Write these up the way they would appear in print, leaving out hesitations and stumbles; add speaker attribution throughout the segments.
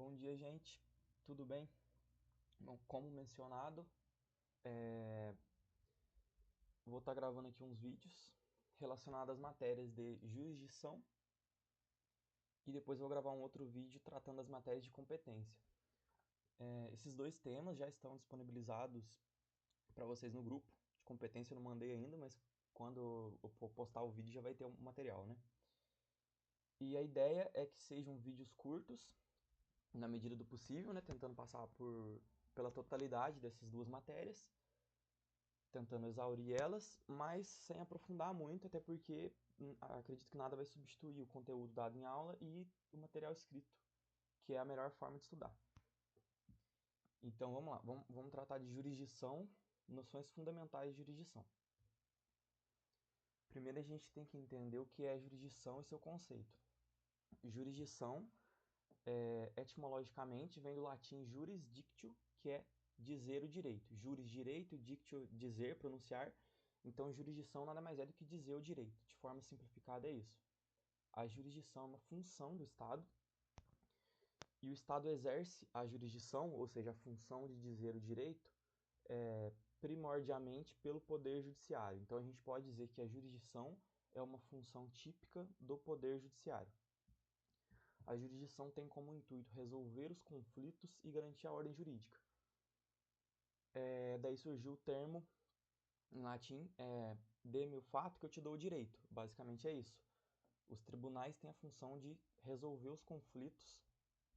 Speaker 1: Bom dia, gente. Tudo bem? Bom, como mencionado, vou estar gravando aqui uns vídeos relacionados às matérias de jurisdição e depois vou gravar um outro vídeo tratando das matérias de competência. Esses dois temas já estão disponibilizados para vocês no grupo. De competência eu não mandei ainda, mas quando eu for postar o vídeo já vai ter um material, né? E a ideia é que sejam vídeos curtos, na medida do possível, né? Tentando passar pela totalidade dessas duas matérias, tentando exaurir elas, mas sem aprofundar muito, até porque acredito que nada vai substituir o conteúdo dado em aula e o material escrito, que é a melhor forma de estudar. Então vamos lá, vamos tratar de jurisdição, noções fundamentais de jurisdição. Primeiro a gente tem que entender o que é jurisdição e seu conceito. Jurisdição, etimologicamente, vem do latim juris dictio, que é dizer o direito. Juris, direito, dictio, dizer, pronunciar. Então, jurisdição nada mais é do que dizer o direito. De forma simplificada, é isso. A jurisdição é uma função do Estado e o Estado exerce a jurisdição, ou seja, a função de dizer o direito, primordialmente pelo Poder Judiciário. Então, a gente pode dizer que a jurisdição é uma função típica do Poder Judiciário. A jurisdição tem como intuito resolver os conflitos e garantir a ordem jurídica. Daí surgiu o termo, em latim, dê-me o fato que eu te dou o direito. Basicamente é isso. Os tribunais têm a função de resolver os conflitos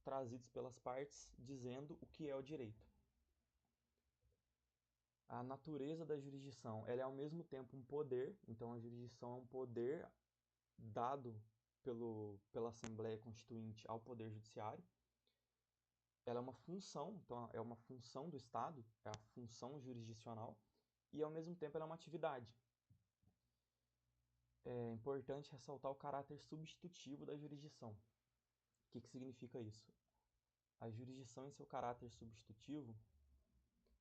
Speaker 1: trazidos pelas partes, dizendo o que é o direito. A natureza da jurisdição, ela é ao mesmo tempo um poder, então a jurisdição é um poder dado pela Assembleia Constituinte ao Poder Judiciário. Ela é uma função, então é uma função do Estado, é a função jurisdicional, e ao mesmo tempo ela é uma atividade. É importante ressaltar o caráter substitutivo da jurisdição. O que significa isso? A jurisdição em seu caráter substitutivo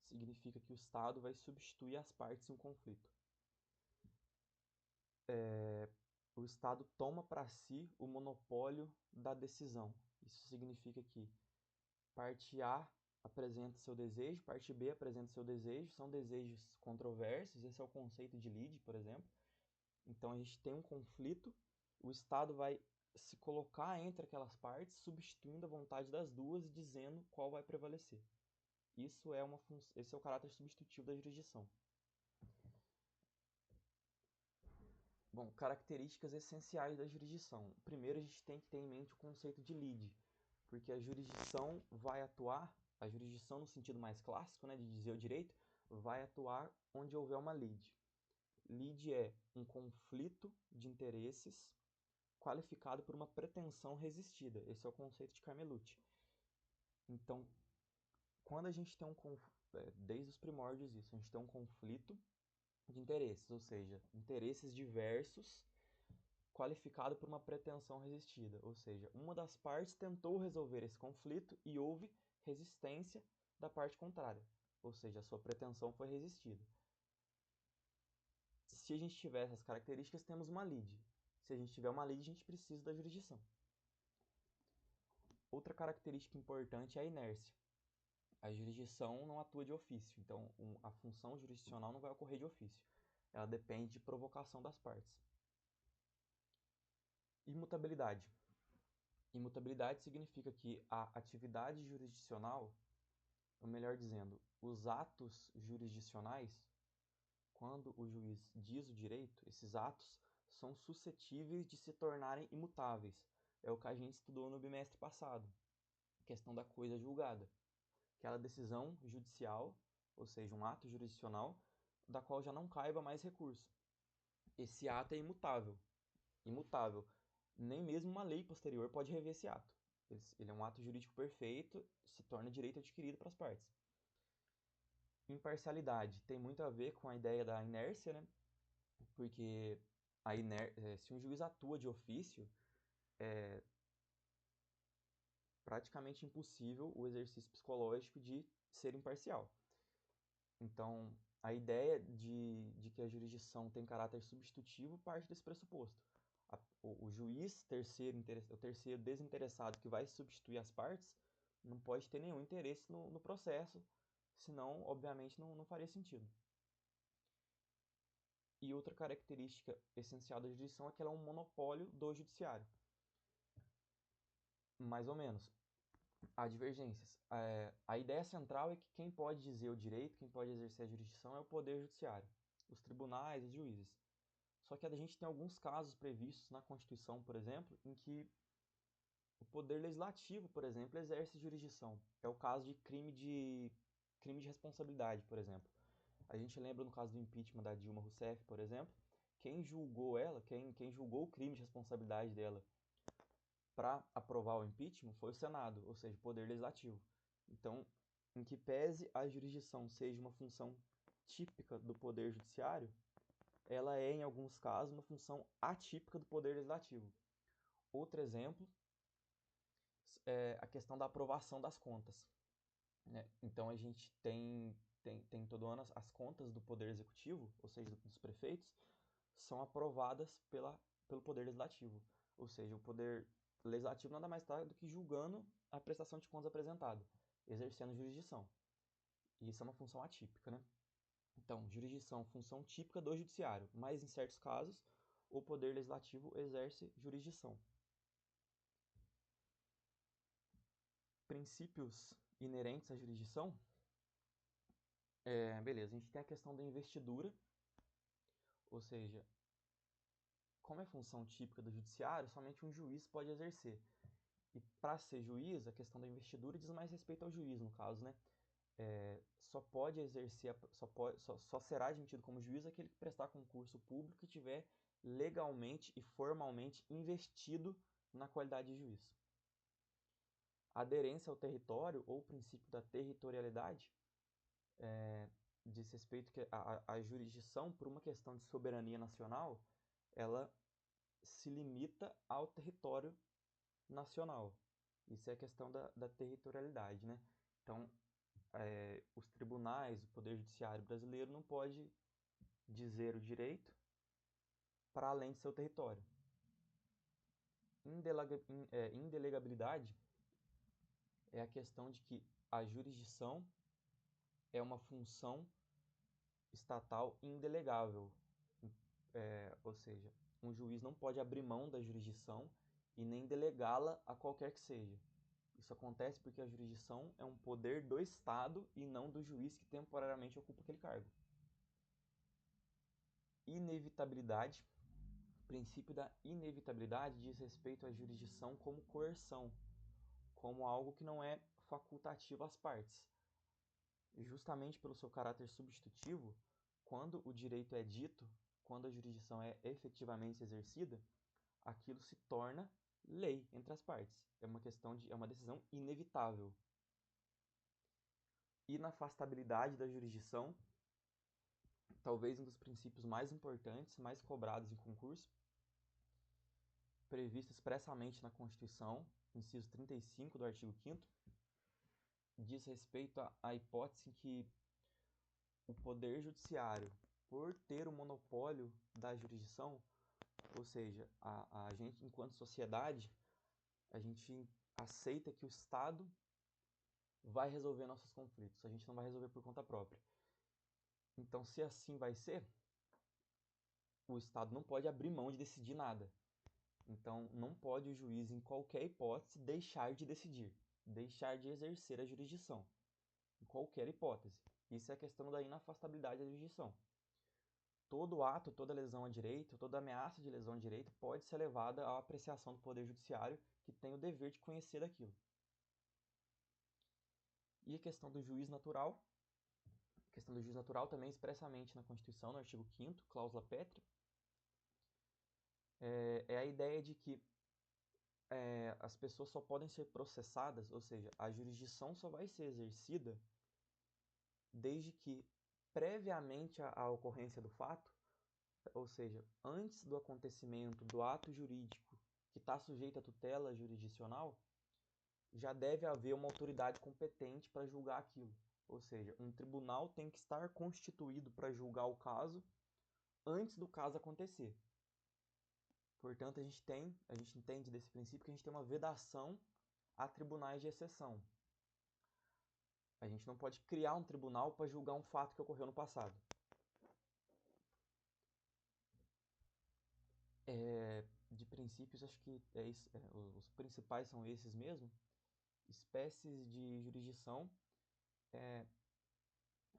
Speaker 1: significa que o Estado vai substituir as partes em um conflito. O Estado toma para si o monopólio da decisão. Isso significa que parte A apresenta seu desejo, parte B apresenta seu desejo, são desejos controversos, esse é o conceito de lide, por exemplo. Então a gente tem um conflito, o Estado vai se colocar entre aquelas partes, substituindo a vontade das duas e dizendo qual vai prevalecer. Esse é o caráter substitutivo da jurisdição. Bom, características essenciais da jurisdição. Primeiro a gente tem que ter em mente o conceito de lide, porque a jurisdição vai atuar, a jurisdição no sentido mais clássico, né, de dizer o direito, vai atuar onde houver uma lide. Lide é um conflito de interesses qualificado por uma pretensão resistida. Esse é o conceito de Carmelucci. Então, quando a gente tem desde os primórdios isso, a gente tem um conflito de interesses, ou seja, interesses diversos qualificado por uma pretensão resistida, ou seja, uma das partes tentou resolver esse conflito e houve resistência da parte contrária, ou seja, a sua pretensão foi resistida. Se a gente tiver essas características, temos uma lide. Se a gente tiver uma lide, a gente precisa da jurisdição. Outra característica importante é a inércia. A jurisdição não atua de ofício, então a função jurisdicional não vai ocorrer de ofício. Ela depende de provocação das partes. Imutabilidade. Imutabilidade significa que a atividade jurisdicional, ou melhor dizendo, os atos jurisdicionais, quando o juiz diz o direito, esses atos são suscetíveis de se tornarem imutáveis. É o que a gente estudou no bimestre passado, questão da coisa julgada. Aquela decisão judicial, ou seja, um ato jurisdicional, da qual já não caiba mais recurso. Esse ato é imutável. Imutável. Nem mesmo uma lei posterior pode rever esse ato. Ele é um ato jurídico perfeito, se torna direito adquirido para as partes. Imparcialidade tem muito a ver com a ideia da inércia, né? Porque se um juiz atua de ofício, é praticamente impossível o exercício psicológico de ser imparcial. Então, a ideia de que a jurisdição tem caráter substitutivo parte desse pressuposto. O juiz o terceiro desinteressado que vai substituir as partes, não pode ter nenhum interesse no processo, senão, obviamente, não faria sentido. E outra característica essencial da jurisdição é que ela é um monopólio do judiciário. Mais ou menos. Há divergências. A ideia central é que quem pode dizer o direito, quem pode exercer a jurisdição é o Poder Judiciário, os tribunais, os juízes. Só que a gente tem alguns casos previstos na Constituição, por exemplo, em que o Poder Legislativo, por exemplo, exerce jurisdição. É o caso de crime de responsabilidade, por exemplo. A gente lembra no caso do impeachment da Dilma Rousseff, por exemplo, quem julgou ela, quem julgou o crime de responsabilidade dela para aprovar o impeachment foi o Senado, ou seja, o Poder Legislativo. Então, em que pese a jurisdição seja uma função típica do Poder Judiciário, ela é, em alguns casos, uma função atípica do Poder Legislativo. Outro exemplo é a questão da aprovação das contas, né? Então, a gente tem todo ano as contas do Poder Executivo, ou seja, dos prefeitos, são aprovadas pelo Poder Legislativo. Ou seja, o Poder Legislativo nada mais está do que julgando a prestação de contas apresentada, exercendo jurisdição. E isso é uma função atípica, né? Então, jurisdição, função típica do judiciário, mas em certos casos, o Poder Legislativo exerce jurisdição. Princípios inerentes à jurisdição. Beleza, a gente tem a questão da investidura, ou seja, como é função típica do judiciário, somente um juiz pode exercer. E para ser juiz, a questão da investidura diz mais respeito ao juiz, no caso, né? Só pode exercer, só será admitido como juiz aquele que prestar concurso público e tiver legalmente e formalmente investido na qualidade de juiz. A aderência ao território ou o princípio da territorialidade diz respeito que a jurisdição, por uma questão de soberania nacional, ela se limita ao território nacional. Isso é a questão da territorialidade, né? Então, os tribunais, o Poder Judiciário brasileiro não pode dizer o direito para além de seu território. Indelegabilidade é a questão de que a jurisdição é uma função estatal indelegável. Ou seja, um juiz não pode abrir mão da jurisdição e nem delegá-la a qualquer que seja. Isso acontece porque a jurisdição é um poder do Estado e não do juiz que temporariamente ocupa aquele cargo. Inevitabilidade. O princípio da inevitabilidade diz respeito à jurisdição como coerção, como algo que não é facultativo às partes. Justamente pelo seu caráter substitutivo, quando o direito é dito, quando a jurisdição é efetivamente exercida, aquilo se torna lei entre as partes. É uma decisão inevitável. Inafastabilidade da jurisdição, talvez um dos princípios mais importantes, mais cobrados em concurso, previsto expressamente na Constituição, inciso 35 do artigo 5º, diz respeito à hipótese em que o Poder Judiciário, por ter o monopólio da jurisdição, ou seja, a gente, enquanto sociedade, a gente aceita que o Estado vai resolver nossos conflitos, a gente não vai resolver por conta própria. Então, se assim vai ser, o Estado não pode abrir mão de decidir nada. Então, não pode o juiz, em qualquer hipótese, deixar de decidir, deixar de exercer a jurisdição, em qualquer hipótese. Isso é a questão da inafastabilidade da jurisdição. Todo ato, toda lesão a direito, toda ameaça de lesão a direito pode ser levada à apreciação do Poder Judiciário, que tem o dever de conhecer daquilo. E a questão do juiz natural. A questão do juiz natural também expressamente na Constituição, no artigo 5º, cláusula pétrea, é a ideia de que as pessoas só podem ser processadas, ou seja, a jurisdição só vai ser exercida desde que, previamente à ocorrência do fato, ou seja, antes do acontecimento do ato jurídico que está sujeito à tutela jurisdicional, já deve haver uma autoridade competente para julgar aquilo. Ou seja, um tribunal tem que estar constituído para julgar o caso antes do caso acontecer. Portanto, a gente entende desse princípio que a gente tem uma vedação a tribunais de exceção. A gente não pode criar um tribunal para julgar um fato que ocorreu no passado. De princípios, acho que os principais são esses mesmo. Espécies de jurisdição.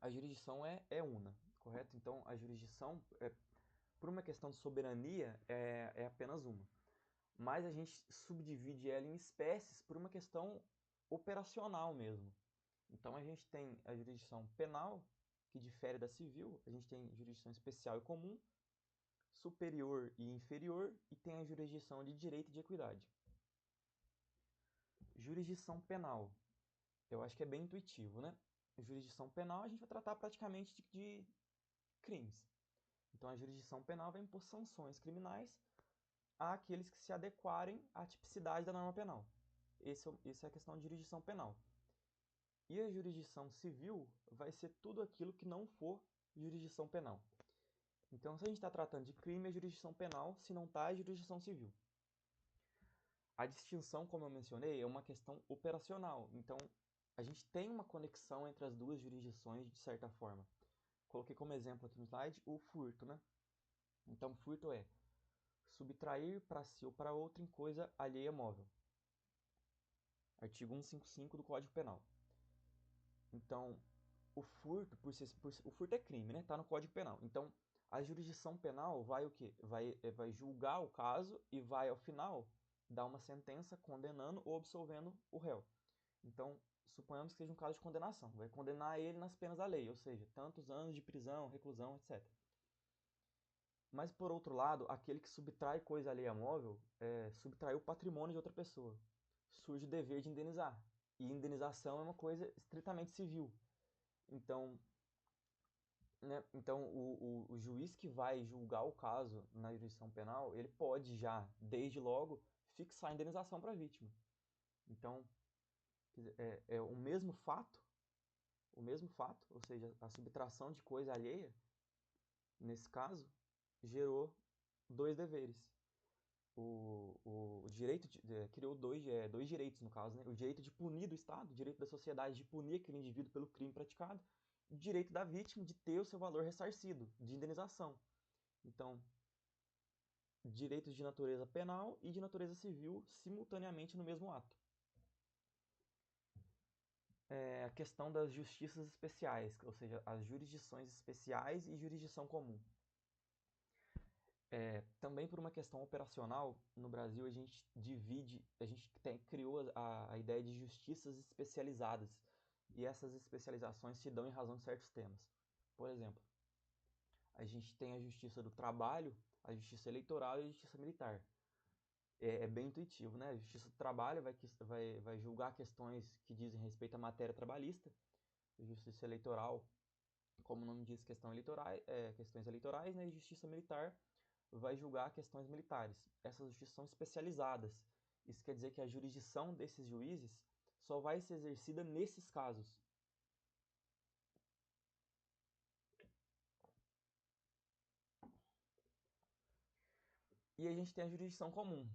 Speaker 1: A jurisdição é una, correto? Então, a jurisdição, por uma questão de soberania, é apenas uma. Mas a gente subdivide ela em espécies por uma questão operacional mesmo. Então, a gente tem a jurisdição penal, que difere da civil. A gente tem jurisdição especial e comum, superior e inferior, e tem a jurisdição de direito e de equidade. Jurisdição penal. Eu acho que é bem intuitivo, né? Jurisdição penal a gente vai tratar praticamente de crimes. Então a jurisdição penal vai impor sanções criminais àqueles que se adequarem à tipicidade da norma penal. Essa é a questão de jurisdição penal. E a jurisdição civil vai ser tudo aquilo que não for jurisdição penal. Então, se a gente está tratando de crime, é jurisdição penal, se não está, é jurisdição civil. A distinção, como eu mencionei, é uma questão operacional. Então, a gente tem uma conexão entre as duas jurisdições de certa forma. Coloquei como exemplo aqui no slide o furto, né? Então, furto é subtrair para si ou para outro em coisa alheia móvel. Artigo 155 do Código Penal. Então, o furto, o furto é crime, né? Tá no Código Penal. Então, a jurisdição penal vai o quê? Vai julgar o caso e vai, ao final, dar uma sentença condenando ou absolvendo o réu. Então, suponhamos que seja um caso de condenação. Vai condenar ele nas penas da lei, ou seja, tantos anos de prisão, reclusão, etc. Mas, por outro lado, aquele que subtrai coisa alheia móvel subtrai o patrimônio de outra pessoa. Surge o dever de indenizar. E indenização é uma coisa estritamente civil. Então, né, o juiz que vai julgar o caso na jurisdição penal, ele pode já, desde logo, fixar a indenização para a vítima. Então, é o mesmo fato, ou seja, a subtração de coisa alheia, nesse caso, gerou dois deveres. O direito criou dois direitos, no caso, né? O direito de punir do Estado, o direito da sociedade de punir aquele indivíduo pelo crime praticado, e o direito da vítima de ter o seu valor ressarcido, de indenização. Então, direitos de natureza penal e de natureza civil simultaneamente no mesmo ato. A questão das justiças especiais, ou seja, as jurisdições especiais e jurisdição comum. Também por uma questão operacional, no Brasil a gente criou a ideia de justiças especializadas, e essas especializações se dão em razão de certos temas. Por exemplo, a gente tem a justiça do trabalho, a justiça eleitoral e a justiça militar. É bem intuitivo, né? A justiça do trabalho vai julgar questões que dizem respeito à matéria trabalhista, a justiça eleitoral, como o nome diz, questões eleitorais, né? E a justiça militar vai julgar questões militares. Essas justiças são especializadas. Isso quer dizer que a jurisdição desses juízes só vai ser exercida nesses casos. E a gente tem a jurisdição comum,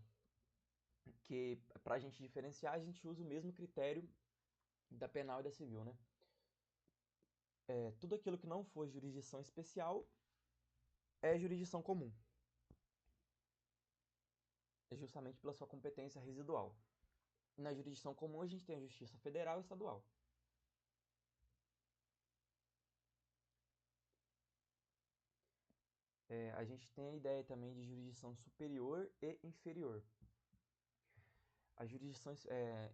Speaker 1: que para a gente diferenciar, a gente usa o mesmo critério da penal e da civil, né? Tudo aquilo que não for jurisdição especial é jurisdição comum. É justamente pela sua competência residual. Na jurisdição comum, a gente tem a justiça federal e estadual. A gente tem a ideia também de jurisdição superior e inferior. A jurisdição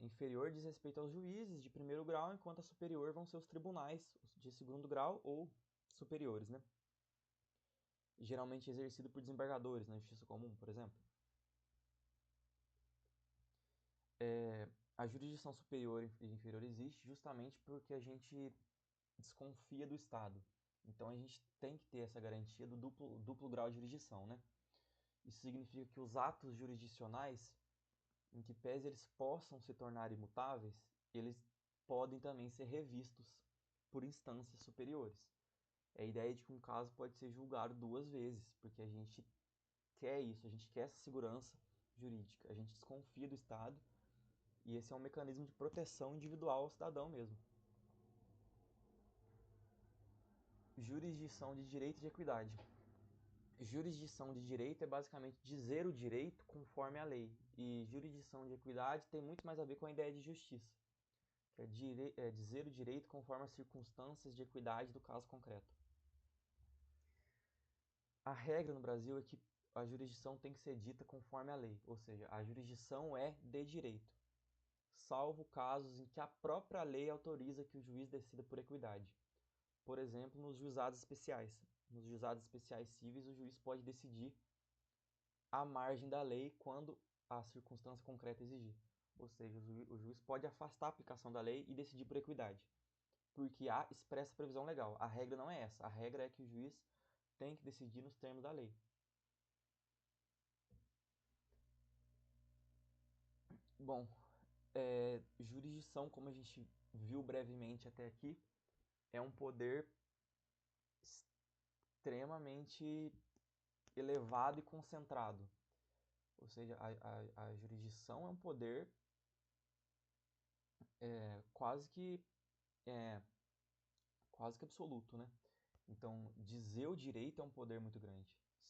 Speaker 1: inferior diz respeito aos juízes de primeiro grau, enquanto a superior vão ser os tribunais de segundo grau ou superiores, né? Geralmente exercido por desembargadores na justiça comum, por exemplo. A jurisdição superior e inferior existe justamente porque a gente desconfia do Estado. Então a gente tem que ter essa garantia do duplo grau de jurisdição, né? Isso significa que os atos jurisdicionais, em que pese eles possam se tornar imutáveis, eles podem também ser revistos por instâncias superiores. É a ideia de que um caso pode ser julgado duas vezes, porque a gente quer isso, a gente quer essa segurança jurídica, a gente desconfia do Estado, e esse é um mecanismo de proteção individual ao cidadão mesmo. Jurisdição de direito e de equidade. Jurisdição de direito é basicamente dizer o direito conforme a lei, e jurisdição de equidade tem muito mais a ver com a ideia de justiça, que é dizer o direito conforme as circunstâncias de equidade do caso concreto. A regra no Brasil é que a jurisdição tem que ser dita conforme a lei, ou seja, a jurisdição é de direito, salvo casos em que a própria lei autoriza que o juiz decida por equidade. Por exemplo, nos juizados especiais. Nos juizados especiais cíveis, o juiz pode decidir à margem da lei quando a circunstância concreta exigir. Ou seja, o juiz pode afastar a aplicação da lei e decidir por equidade, porque há expressa previsão legal. A regra não é essa. A regra é que o juiz tem que decidir nos termos da lei. Bom, jurisdição, como a gente viu brevemente até aqui, é um poder extremamente elevado e concentrado. Ou seja, a jurisdição é um poder quase que é, quase que absoluto, né? Então, dizer o direito é um poder muito grande.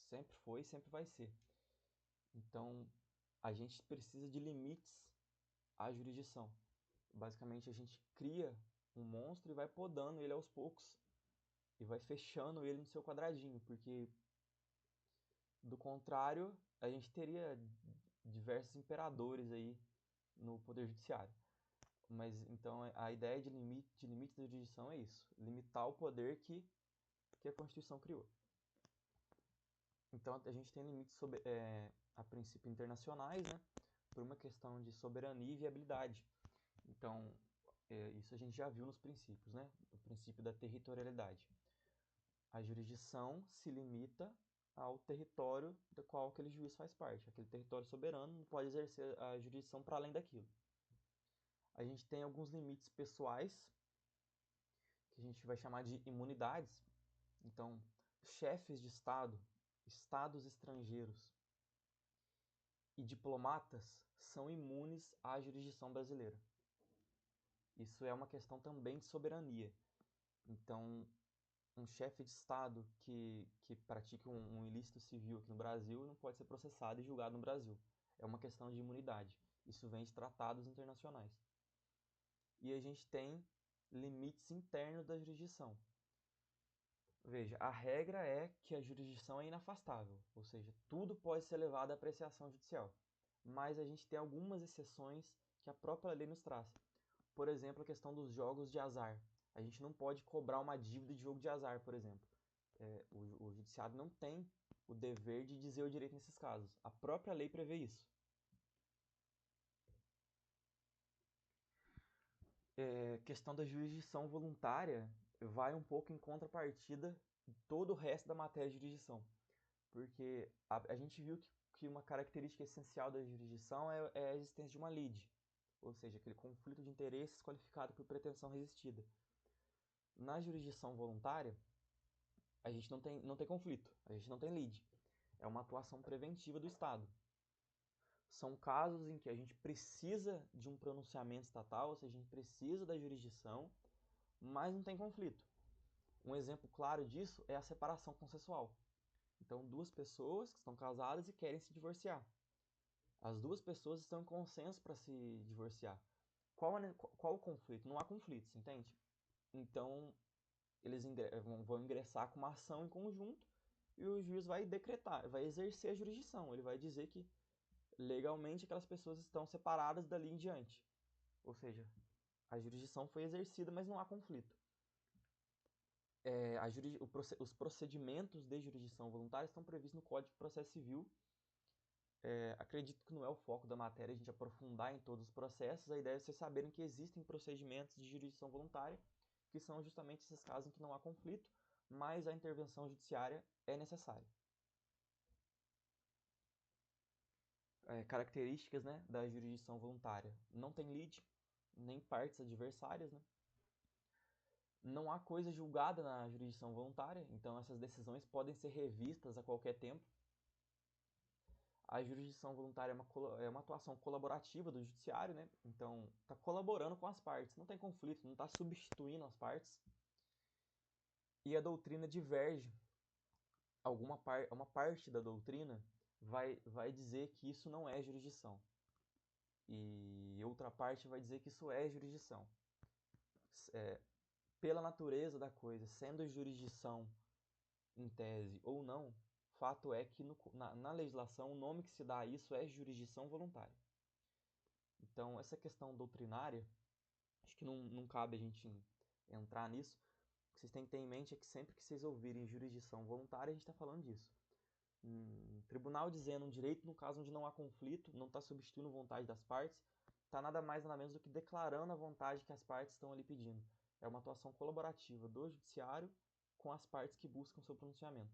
Speaker 1: Sempre foi e sempre vai ser. Então, a gente precisa de limites à jurisdição. Basicamente, a gente cria um monstro e vai podando ele aos poucos. E vai fechando ele no seu quadradinho, porque do contrário, a gente teria diversos imperadores aí no poder judiciário. Mas então a ideia de limite da jurisdição é isso: limitar o poder que a Constituição criou. Então a gente tem limites sobre, a princípios internacionais, né, por uma questão de soberania e viabilidade. Então, isso a gente já viu nos princípios, né? O princípio da territorialidade. A jurisdição se limita ao território do qual aquele juiz faz parte. Aquele território soberano não pode exercer a jurisdição para além daquilo. A gente tem alguns limites pessoais, que a gente vai chamar de imunidades. Então, chefes de Estado, estados estrangeiros e diplomatas são imunes à jurisdição brasileira. Isso é uma questão também de soberania. Então, um chefe de Estado que pratique um ilícito civil aqui no Brasil não pode ser processado e julgado no Brasil. É uma questão de imunidade. Isso vem de tratados internacionais. E a gente tem limites internos da jurisdição. Veja, a regra é que a jurisdição é inafastável, ou seja, tudo pode ser levado à apreciação judicial. Mas a gente tem algumas exceções que a própria lei nos traz. Por exemplo, a questão dos jogos de azar. A gente não pode cobrar uma dívida de jogo de azar, por exemplo. O judiciário não tem o dever de dizer o direito nesses casos. A própria lei prevê isso. Questão da jurisdição voluntária vai um pouco em contrapartida de todo o resto da matéria de jurisdição. Porque a gente viu que uma característica essencial da jurisdição é a existência de uma lide, ou seja, aquele conflito de interesses qualificado por pretensão resistida. Na jurisdição voluntária, a gente não tem conflito, a gente não tem lide. É uma atuação preventiva do Estado. São casos em que a gente precisa de um pronunciamento estatal, ou seja, a gente precisa da jurisdição, mas não tem conflito. Um exemplo claro disso é a separação consensual. Então, duas pessoas que estão casadas e querem se divorciar. As duas pessoas estão em consenso para se divorciar. Qual o conflito? Não há conflito, você entende? Então, eles vão ingressar com uma ação em conjunto e o juiz vai decretar, vai exercer a jurisdição. Ele vai dizer que legalmente aquelas pessoas estão separadas dali em diante. Ou seja, a jurisdição foi exercida, mas não há conflito. Os procedimentos de jurisdição voluntária estão previstos no Código de Processo Civil. Acredito que não é o foco da matéria a gente aprofundar em todos os processos. A ideia é vocês saberem que existem procedimentos de jurisdição voluntária, que são justamente esses casos em que não há conflito, mas a intervenção judiciária é necessária. Características, né, da jurisdição voluntária. Não tem lide, nem partes adversárias, né? Não há coisa julgada na jurisdição voluntária, então essas decisões podem ser revistas a qualquer tempo. A jurisdição voluntária é uma atuação colaborativa do judiciário, né? Então, está colaborando com as partes. Não tem conflito, não está substituindo as partes. e a doutrina diverge, uma parte da doutrina vai dizer que isso não é jurisdição, e outra parte vai dizer que isso é jurisdição. Pela natureza da coisa, sendo jurisdição em tese ou não, fato é que na legislação o nome que se dá a isso é jurisdição voluntária. Então, essa questão doutrinária, acho que não cabe a gente entrar nisso. O que vocês têm que ter em mente é que sempre que vocês ouvirem jurisdição voluntária, a gente está falando disso. Um tribunal dizendo um direito no caso onde não há conflito, não está substituindo vontade das partes, está nada mais nada menos do que declarando a vontade que as partes estão ali pedindo. É uma atuação colaborativa do judiciário com as partes que buscam seu pronunciamento.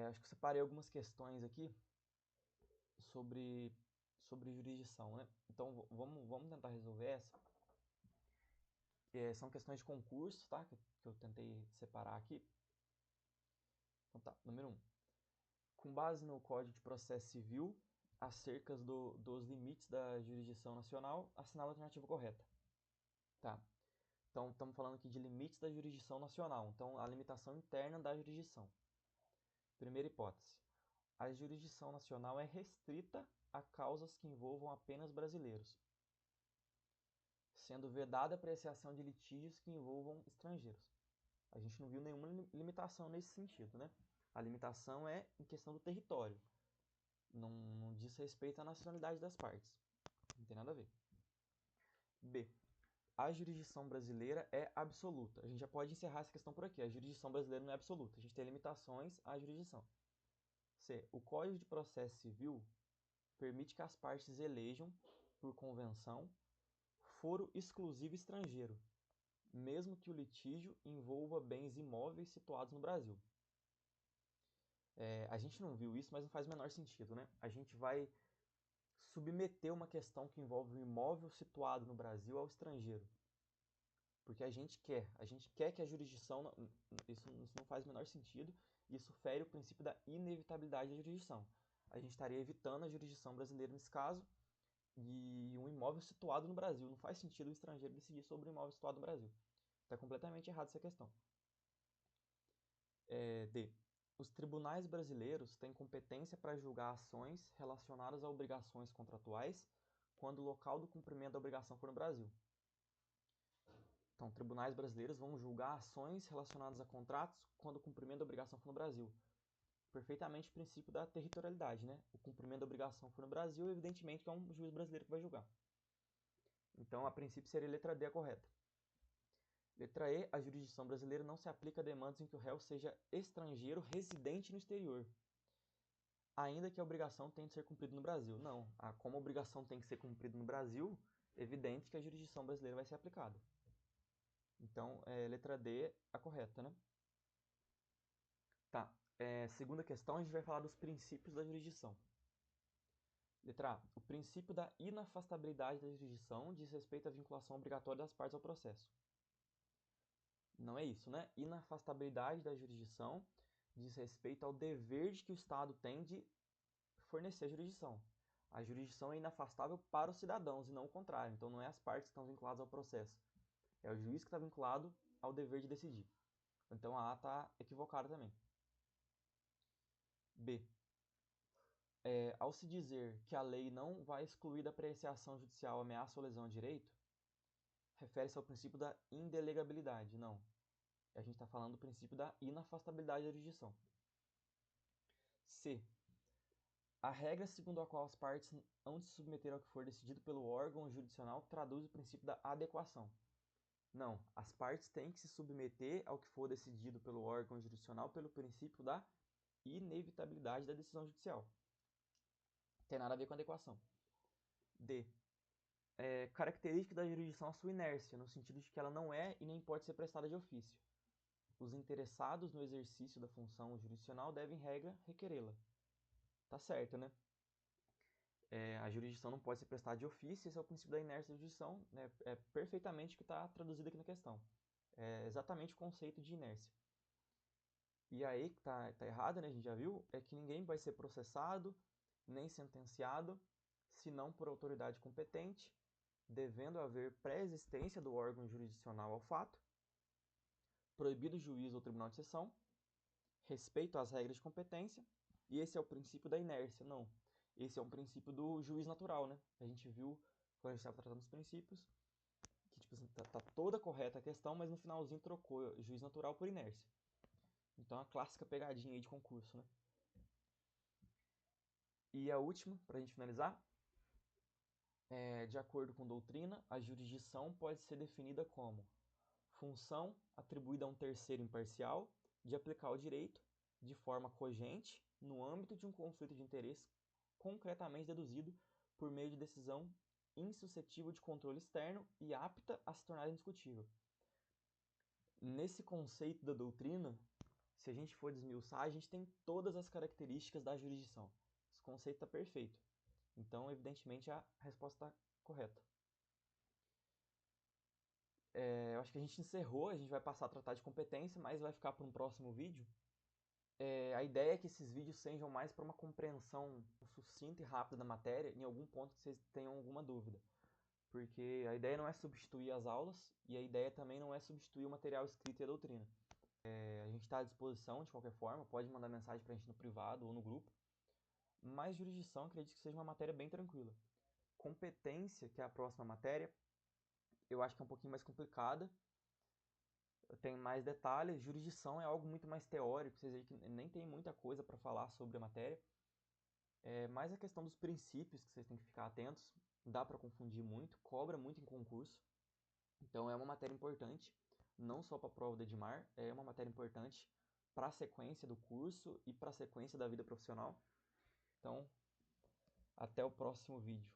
Speaker 1: Acho que eu separei algumas questões aqui sobre jurisdição, né? Então vamos tentar resolver essa. São questões de concurso, tá? Que eu tentei separar aqui. Então tá, número 1. Com base no Código de Processo Civil, acerca dos limites da jurisdição nacional, assinala a alternativa correta. Tá. Então estamos falando aqui de limites da jurisdição nacional. Então a limitação interna da jurisdição. Primeira hipótese. A jurisdição nacional é restrita a causas que envolvam apenas brasileiros, sendo vedada a apreciação de litígios que envolvam estrangeiros. A gente não viu nenhuma limitação nesse sentido, né? A limitação é em questão do território. Não diz respeito à nacionalidade das partes. Não tem nada a ver. B. A jurisdição brasileira é absoluta. A gente já pode encerrar essa questão por aqui. A jurisdição brasileira não é absoluta. A gente tem limitações à jurisdição. C. O Código de Processo Civil permite que as partes elejam, por convenção, foro exclusivo estrangeiro, mesmo que o litígio envolva bens imóveis situados no Brasil. A gente não viu isso, mas não faz o menor sentido, né? A gente vai submeter uma questão que envolve um imóvel situado no Brasil ao estrangeiro. Porque a gente quer que a jurisdição, isso não faz o menor sentido, isso fere o princípio da inevitabilidade da jurisdição. A gente estaria evitando a jurisdição brasileira nesse caso, e um imóvel situado no Brasil. Não faz sentido o estrangeiro decidir sobre um imóvel situado no Brasil. Está completamente errado essa questão. D. Os tribunais brasileiros têm competência para julgar ações relacionadas a obrigações contratuais quando o local do cumprimento da obrigação for no Brasil. Então, tribunais brasileiros vão julgar ações relacionadas a contratos quando o cumprimento da obrigação for no Brasil. Perfeitamente o princípio da territorialidade, né? O cumprimento da obrigação for no Brasil, evidentemente que é um juiz brasileiro que vai julgar. Então, a princípio, seria a letra D a correta. Letra E, a jurisdição brasileira não se aplica a demandas em que o réu seja estrangeiro residente no exterior, ainda que a obrigação tenha de ser cumprida no Brasil. Não, como a obrigação tem que ser cumprida no Brasil, é evidente que a jurisdição brasileira vai ser aplicada. Então, letra D a correta, né? Tá. Segunda questão, a gente vai falar dos princípios da jurisdição. Letra A. O princípio da inafastabilidade da jurisdição diz respeito à vinculação obrigatória das partes ao processo. Não é isso, né? Inafastabilidade da jurisdição diz respeito ao dever de que o Estado tem de fornecer a jurisdição. A jurisdição é inafastável para os cidadãos e não o contrário. Então não é as partes que estão vinculadas ao processo. É o juiz que está vinculado ao dever de decidir. Então a A está equivocada também. B. Ao se dizer que a lei não vai excluir da apreciação judicial ameaça ou lesão a direito, refere-se ao princípio da indelegabilidade. Não. A gente está falando do princípio da inafastabilidade da jurisdição. C. A regra segundo a qual as partes hão de se submeter ao que for decidido pelo órgão jurisdicional traduz o princípio da adequação. Não, as partes têm que se submeter ao que for decidido pelo órgão jurisdicional pelo princípio da inevitabilidade da decisão judicial. Não tem nada a ver com adequação. D. Característica da jurisdição a sua inércia, no sentido de que ela não é e nem pode ser prestada de ofício. Os interessados no exercício da função jurisdicional devem, em regra, requerê-la. Tá certo, né? A jurisdição não pode ser prestada de ofício, esse é o princípio da inércia da jurisdição, né? É perfeitamente o que está traduzido aqui na questão. É exatamente o conceito de inércia. E aí, que tá errado, né? A gente já viu, é que ninguém vai ser processado, nem sentenciado, senão por autoridade competente, devendo haver pré-existência do órgão jurisdicional ao fato, proibido o juiz ou tribunal de seção, respeito às regras de competência, e esse é o princípio da inércia. Não, esse é um princípio do juiz natural, né? A gente viu, quando a gente estava tratando os princípios, que tipo assim, tá toda correta a questão, mas no finalzinho trocou juiz natural por inércia. Então, a clássica pegadinha aí de concurso, né? E a última, para a gente finalizar, de acordo com doutrina, a jurisdição pode ser definida como função atribuída a um terceiro imparcial de aplicar o direito de forma cogente no âmbito de um conflito de interesse concretamente deduzido por meio de decisão insuscetível de controle externo e apta a se tornar indiscutível. Nesse conceito da doutrina, se a gente for desmiuçar, a gente tem todas as características da jurisdição. Esse conceito está perfeito. Então, evidentemente, a resposta está correta. Eu acho que a gente encerrou, a gente vai passar a tratar de competência, mas vai ficar para um próximo vídeo. A ideia é que esses vídeos sejam mais para uma compreensão sucinta e rápida da matéria, em algum ponto que vocês tenham alguma dúvida. Porque a ideia não é substituir as aulas, e a ideia também não é substituir o material escrito e a doutrina. A gente está à disposição de qualquer forma, pode mandar mensagem para a gente no privado ou no grupo. Mas jurisdição, acredito que seja uma matéria bem tranquila. Competência, que é a próxima matéria, eu acho que é um pouquinho mais complicada, tem mais detalhes. Jurisdição é algo muito mais teórico, vocês veem que nem tem muita coisa para falar sobre a matéria. Mais a questão dos princípios que vocês têm que ficar atentos, dá para confundir muito, cobra muito em concurso. Então é uma matéria importante, não só para a prova do Edmar, é uma matéria importante para a sequência do curso e para a sequência da vida profissional. Então, até o próximo vídeo.